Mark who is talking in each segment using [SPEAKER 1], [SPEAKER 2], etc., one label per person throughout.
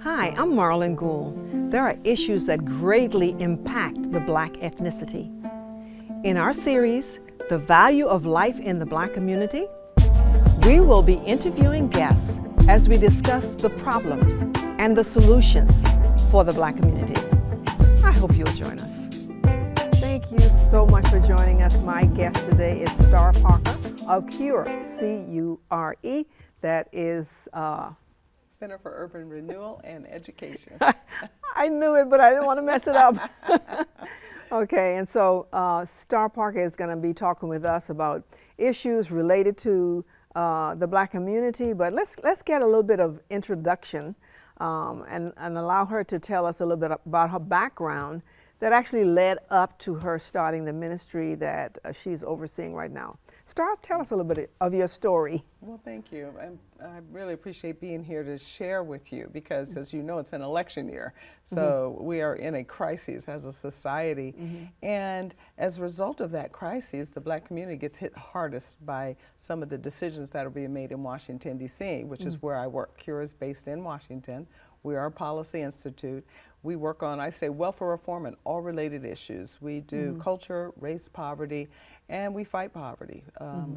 [SPEAKER 1] Hi, I'm Marlon Gould. There are issues that greatly impact the Black ethnicity. In our series, The Value of Life in the Black Community, we will be interviewing guests as we discuss the problems and the solutions for the Black community. I hope you'll join us. Thank you so much for joining us. My guest today is Star Parker of CURE, C-U-R-E. That is
[SPEAKER 2] Center for Urban Renewal and Education.
[SPEAKER 1] I knew it, but I didn't want to mess it up. Okay, and so Star Parker is going to be talking with us about issues related to the Black community, but let's get a little bit of introduction and allow her to tell us a little bit about her background that actually led up to her starting the ministry that she's overseeing right now. Star, tell us a little bit of your story.
[SPEAKER 2] Well, thank you. I really appreciate being here to share with you because, as you know, it's an election year. So we are in a crisis as a society. And as a result of that crisis, the Black community gets hit hardest by some of the decisions that are being made in Washington, D.C., which is where I work. CURE is based in Washington. We are a policy institute. We work on, I say, welfare reform and all related issues. We do culture, race, poverty, and we fight poverty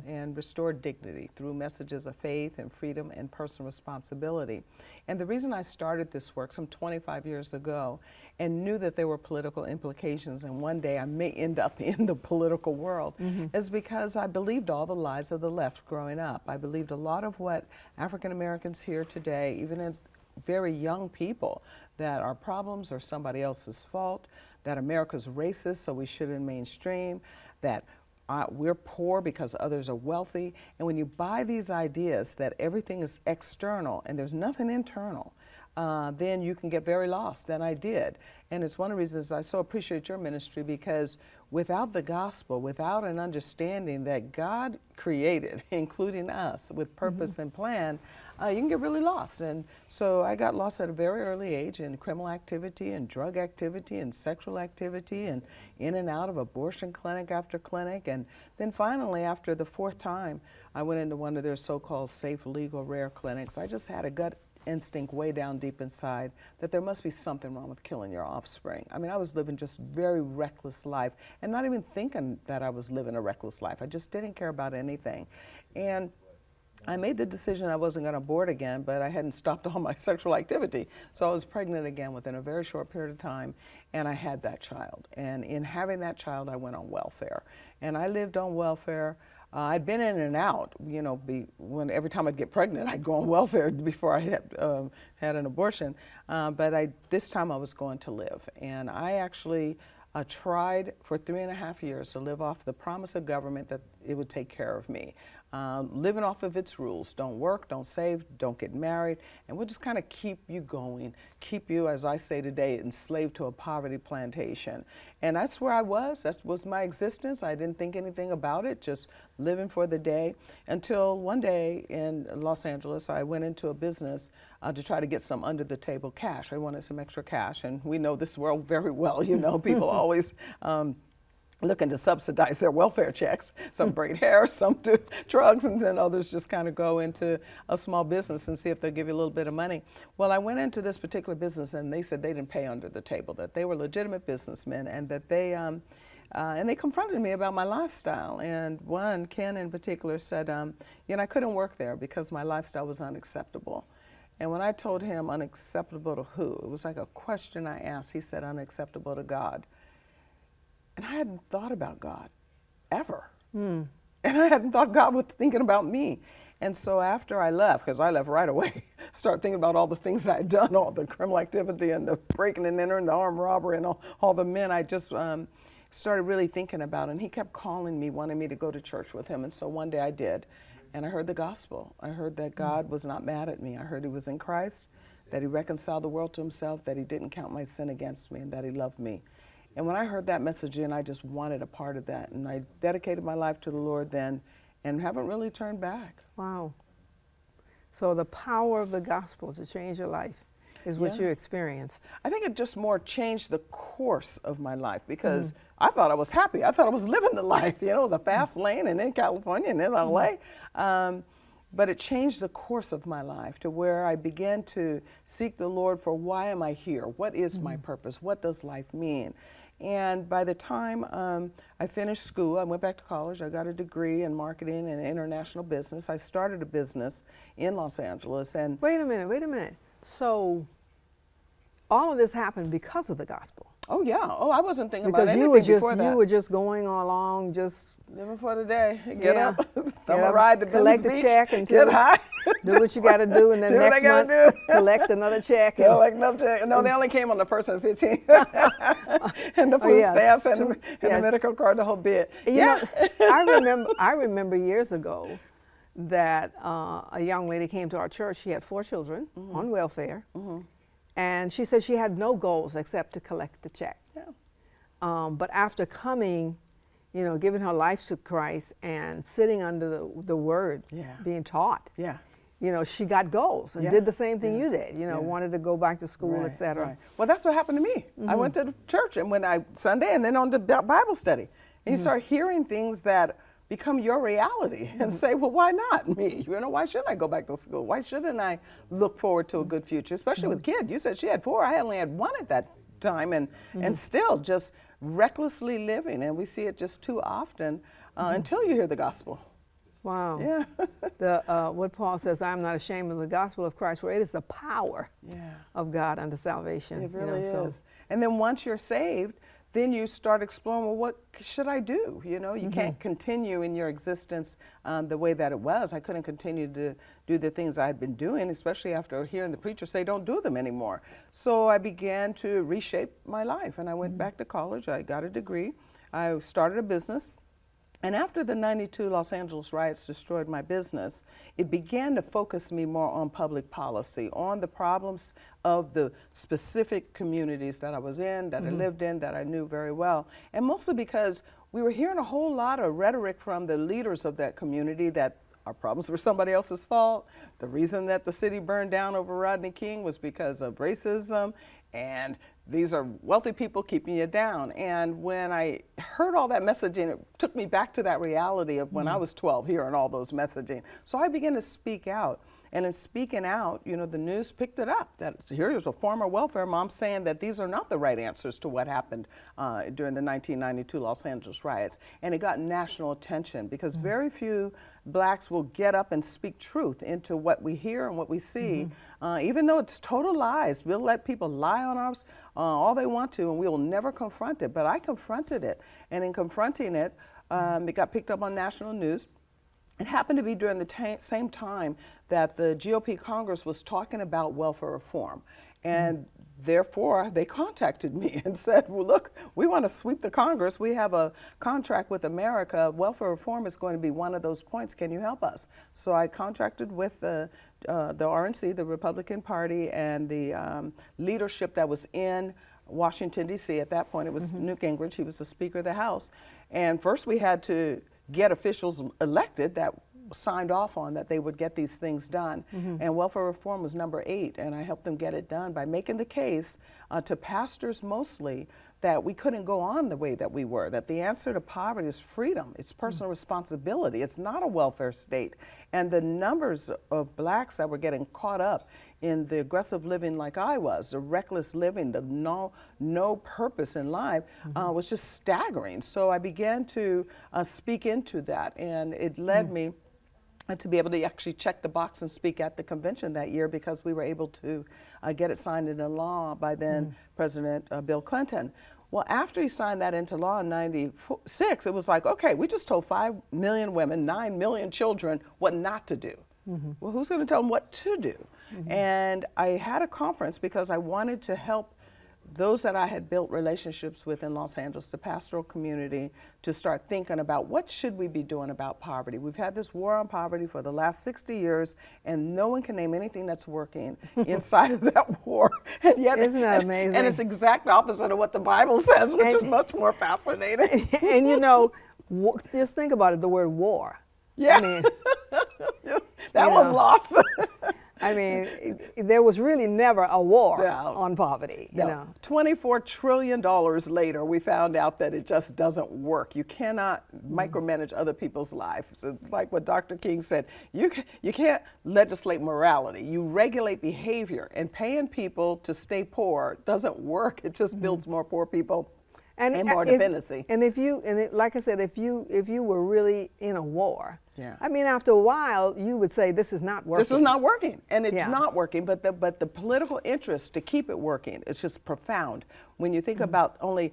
[SPEAKER 2] and restore dignity through messages of faith and freedom and personal responsibility. And the reason I started this work some 25 years ago and knew that there were political implications and one day I may end up in the political world is because I believed all the lies of the left growing up. I believed a lot of what African Americans hear today, even as very young people, that our problems are somebody else's fault, that America's racist so we shouldn't mainstream, that we're poor because others are wealthy. And when you buy these ideas that everything is external and there's nothing internal, then you can get very lost, and I did. And it's one of the reasons I so appreciate your ministry, because without the gospel, without an understanding that God created, including us, with purpose and plan, you can get really lost. And so I got lost at a very early age in criminal activity and drug activity and sexual activity and in and out of abortion clinic after clinic. And then finally, after the fourth time, I went into one of their so-called safe, legal, rare clinics. I just had a gut instinct way down deep inside that there must be something wrong with killing your offspring. I mean, I was living just very reckless life and not even thinking that I was living a reckless life. I just didn't care about anything. And I made the decision I wasn't going to abort again, but I hadn't stopped all my sexual activity. So I was pregnant again within a very short period of time, and I had that child. And in having that child, I went on welfare. And I lived on welfare. I'd been in and out, you know, when every time I'd get pregnant, I'd go on welfare before I had an abortion. But this time I was going to live. And I actually tried for 3.5 years to live off the promise of government that it would take care of me. Living off of its rules. Don't work, don't save, don't get married, and we'll just kind of keep you going, keep you, as I say today, enslaved to a poverty plantation. And that's where I was. That was my existence. I didn't think anything about it, just living for the day, until one day in Los Angeles, I went into a business to try to get some under-the-table cash. I wanted some extra cash, and we know this world very well. You know, people always looking to subsidize their welfare checks. Some braid hair, some do drugs, and then others just kind of go into a small business and see if they'll give you a little bit of money. Well, I went into this particular business and they said they didn't pay under the table, that they were legitimate businessmen, and that and they confronted me about my lifestyle. And one, Ken in particular, said, you know, I couldn't work there because my lifestyle was unacceptable. And when I told him unacceptable to who, it was like a question I asked, he said unacceptable to God. And I hadn't thought about God, ever. And I hadn't thought God was thinking about me. And so after I left, because I left right away, I started thinking about all the things I had done, all the criminal activity and the breaking and entering, the armed robbery, and all the men I just started really thinking about. And he kept calling me, wanting me to go to church with him. And so one day I did. And I heard the gospel. I heard that God was not mad at me. I heard he was in Christ, that he reconciled the world to himself, that he didn't count my sin against me, and that he loved me. And when I heard that message in, I just wanted a part of that. And I dedicated my life to the Lord then and haven't really turned back.
[SPEAKER 1] Wow. So the power of the gospel to change your life is what you experienced.
[SPEAKER 2] I think it just more changed the course of my life, because I thought I was happy. I thought I was living the life, you know, the fast lane, and in California and in LA. but it changed the course of my life to where I began to seek the Lord for why am I here? What is my purpose? What does life mean? And by the time I finished school, I went back to college. I got a degree in marketing and international business. I started a business in Los Angeles. And
[SPEAKER 1] wait a minute. So all of this happened because of the gospel.
[SPEAKER 2] Oh yeah. Oh, I wasn't thinking
[SPEAKER 1] because
[SPEAKER 2] about anything before that.
[SPEAKER 1] You were just going along, just
[SPEAKER 2] living for the day. Get up, thumb a
[SPEAKER 1] up,
[SPEAKER 2] ride to
[SPEAKER 1] collect
[SPEAKER 2] Venice
[SPEAKER 1] the
[SPEAKER 2] Beach,
[SPEAKER 1] check, and
[SPEAKER 2] get high.
[SPEAKER 1] Do what you got to do, and then
[SPEAKER 2] do
[SPEAKER 1] next month collect another check.
[SPEAKER 2] Collect another check. No, they only came on the person 15, and the food stamps and the medical card, the whole bit.
[SPEAKER 1] You know, I remember years ago that a young lady came to our church. She had 4 children on welfare. And she said she had no goals except to collect the check. Yeah. But after coming, you know, giving her life to Christ and sitting under the word, being taught, you know, she got goals and did the same thing you did, you know, wanted to go back to school, etc.
[SPEAKER 2] Right. Well, that's what happened to me. I went to the church and Sunday and then on the Bible study. And you start hearing things that become your reality and say, well, why not me? You know, why shouldn't I go back to school? Why shouldn't I look forward to a good future, especially with kids? You said she had 4. I only had 1 at that time, and still just recklessly living. And we see it just too often until you hear the gospel.
[SPEAKER 1] Wow.
[SPEAKER 2] Yeah.
[SPEAKER 1] What Paul says, I am not ashamed of the gospel of Christ, for it is the power of God unto salvation.
[SPEAKER 2] It really is. And then once you're saved, then you start exploring, well, what should I do? You know, you can't continue in your existence the way that it was. I couldn't continue to do the things I had been doing, especially after hearing the preacher say, don't do them anymore. So I began to reshape my life, and I went back to college. I got a degree. I started a business. And after the '92 Los Angeles riots destroyed my business, it began to focus me more on public policy, on the problems of the specific communities that I was in, that I lived in, that I knew very well. And mostly because we were hearing a whole lot of rhetoric from the leaders of that community that our problems were somebody else's fault. The reason that the city burned down over Rodney King was because of racism, and these are wealthy people keeping you down. And when I heard all that messaging, it took me back to that reality of when I was 12, hearing all those messaging. So I began to speak out. And in speaking out, you know, the news picked it up. That here's a former welfare mom saying that these are not the right answers to what happened during the 1992 Los Angeles riots. And it got national attention because very few blacks will get up and speak truth into what we hear and what we see, even though it's total lies. We'll let people lie on us all they want to, and we will never confront it. But I confronted it, and in confronting it, it got picked up on national news. It happened to be during the same time that the GOP Congress was talking about welfare reform. And therefore, they contacted me and said, well, look, we want to sweep the Congress. We have a contract with America. Welfare reform is going to be one of those points. Can you help us? So I contracted with the RNC, the Republican Party, and the leadership that was in Washington, D.C. At that point, it was Newt Gingrich. He was the Speaker of the House. And first, we had to get officials elected that signed off on that they would get these things done. And welfare reform was number 8, and I helped them get it done by making the case to pastors mostly that we couldn't go on the way that we were, that the answer to poverty is freedom, it's personal responsibility, it's not a welfare state. And the numbers of blacks that were getting caught up in the aggressive living like I was, the reckless living, the no purpose in life was just staggering. So I began to speak into that, and it led me to be able to actually check the box and speak at the convention that year because we were able to get it signed into law by then President Bill Clinton. Well, after he signed that into law in '96, it was like, okay, we just told 5 million women, 9 million children what not to do. Well, who's going to tell them what to do? And I had a conference because I wanted to help those that I had built relationships with in Los Angeles, the pastoral community, to start thinking about what should we be doing about poverty. We've had this war on poverty for the last 60 years, and no one can name anything that's working inside of that war. And yet,
[SPEAKER 1] isn't that amazing?
[SPEAKER 2] And it's the exact opposite of what the Bible says, which is much more fascinating.
[SPEAKER 1] And you know, just think about it, the word war.
[SPEAKER 2] Yeah.
[SPEAKER 1] I mean,
[SPEAKER 2] that was lost.
[SPEAKER 1] I mean, there was really never a war on poverty, you know.
[SPEAKER 2] $24 trillion later, we found out that it just doesn't work. You cannot micromanage other people's lives. So like what Dr. King said, you can't legislate morality. You regulate behavior, and paying people to stay poor doesn't work. It just builds more poor people and more dependency.
[SPEAKER 1] Like I said, if you were really in a war, I mean, after a while, you would say, this is not working.
[SPEAKER 2] This is not working, and it's not working, but the political interest to keep it working is just profound. When you think about only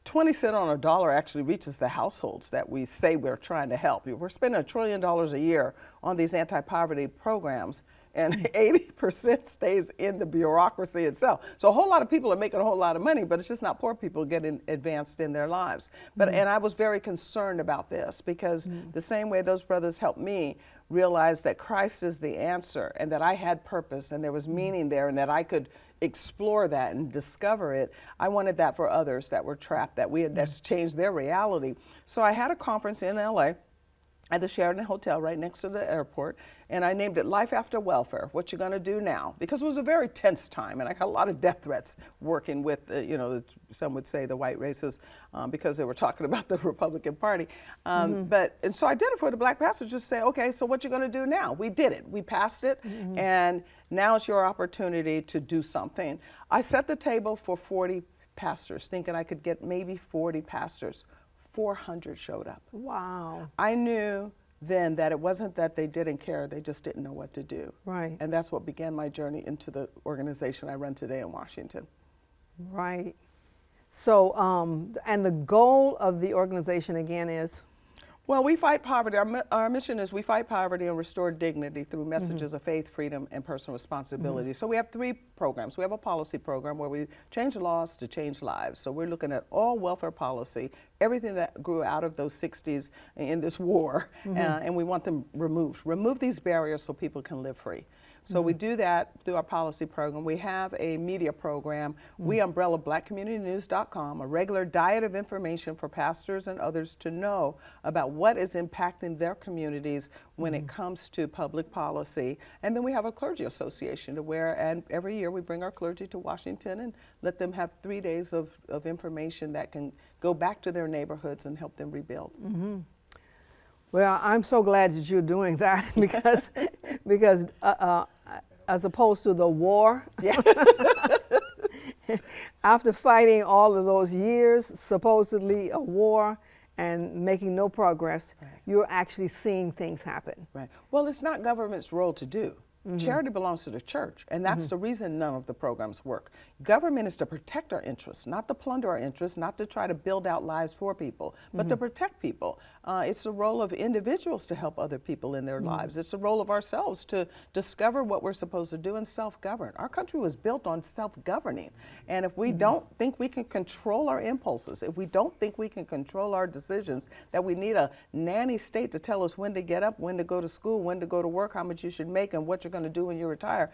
[SPEAKER 2] 20 cents on a dollar actually reaches the households that we say we're trying to help. We're spending $1 trillion a year on these anti-poverty programs, and 80% stays in the bureaucracy itself. So a whole lot of people are making a whole lot of money, but it's just not poor people getting advanced in their lives. But and I was very concerned about this, because the same way those brothers helped me realize that Christ is the answer, and that I had purpose, and there was meaning there, and that I could explore that and discover it. I wanted that for others that were trapped, that we had just changed their reality. So I had a conference in LA at the Sheraton Hotel right next to the airport, and I named it Life After Welfare, What You Gonna Do Now? Because it was a very tense time, and I got a lot of death threats working with, some would say the white racists, because they were talking about the Republican Party. And so I did it for the black pastors, just say, okay, so what you gonna do now? We did it, we passed it, and now it's your opportunity to do something. I set the table for 40 pastors, thinking I could get maybe 40 pastors. 400 showed up.
[SPEAKER 1] Wow.
[SPEAKER 2] I knew then that it wasn't that they didn't care, they just didn't know what to do.
[SPEAKER 1] Right.
[SPEAKER 2] And that's what began my journey into the organization I run today in Washington.
[SPEAKER 1] Right. So, and the goal of the organization again is?
[SPEAKER 2] Well, we fight poverty. Our mission is we fight poverty and restore dignity through messages of faith, freedom, and personal responsibility. So we have 3 programs. We have a policy program where we change laws to change lives. So we're looking at all welfare policy, everything that grew out of those 60s in this war, and we want them removed. Remove these barriers so people can live free. So we do that through our policy program. We have a media program. We umbrella blackcommunitynews.com, a regular diet of information for pastors and others to know about what is impacting their communities when it comes to public policy. And then we have a clergy association and every year we bring our clergy to Washington and let them have 3 days of information that can go back to their neighborhoods and help them rebuild.
[SPEAKER 1] Well, I'm so glad that you're doing that, because as opposed to the war, after fighting all of those years, supposedly a war, and making no progress, you're actually seeing things happen.
[SPEAKER 2] Right. Well, it's not government's role to do. Charity belongs to the church, and that's the reason none of the programs work. Government is to protect our interests, not to plunder our interests, not to try to build out lives for people, but to protect people. It's the role of individuals to help other people in their lives. It's the role of ourselves to discover what we're supposed to do and self-govern. Our country was built on self-governing, and if we don't think we can control our impulses, if we don't think we can control our decisions, that we need a nanny state to tell us when to get up, when to go to school, when to go to work, how much you should make, and what you're going to do when you retire,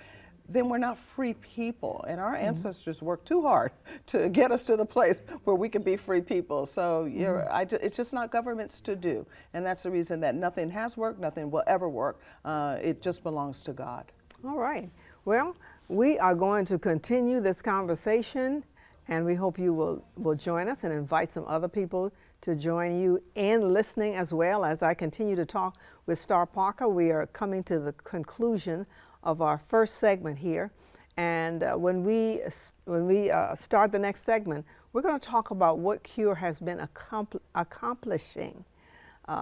[SPEAKER 2] then we're not free people. And our ancestors worked too hard to get us to the place where we can be free people. So it's just not government's to do. And that's the reason that nothing has worked, nothing will ever work. It just belongs to God.
[SPEAKER 1] All right. Well, we are going to continue this conversation, and we hope you will join us and invite some other people to join you in listening as well. As I continue to talk with Star Parker, we are coming to the conclusion of our first segment here, and when we start the next segment, we're going to talk about what CURE has been accomplishing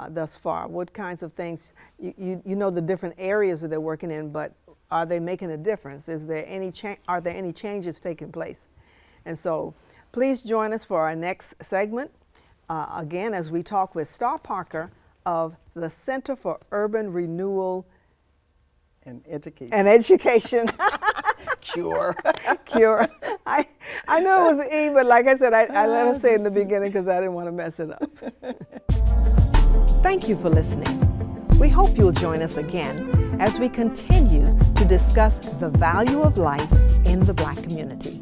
[SPEAKER 1] thus far. What kinds of things, you know the different areas that they're working in, but are they making a difference? Are there any changes taking place? And so please join us for our next segment. Again, as we talk with Star Parker of the Center for Urban Renewal
[SPEAKER 2] and Education. CURE.
[SPEAKER 1] CURE. I know it was E, but like I said, I let her say it in the beginning because I didn't want to mess it up. Thank you for listening. We hope you'll join us again as we continue to discuss the value of life in the Black community.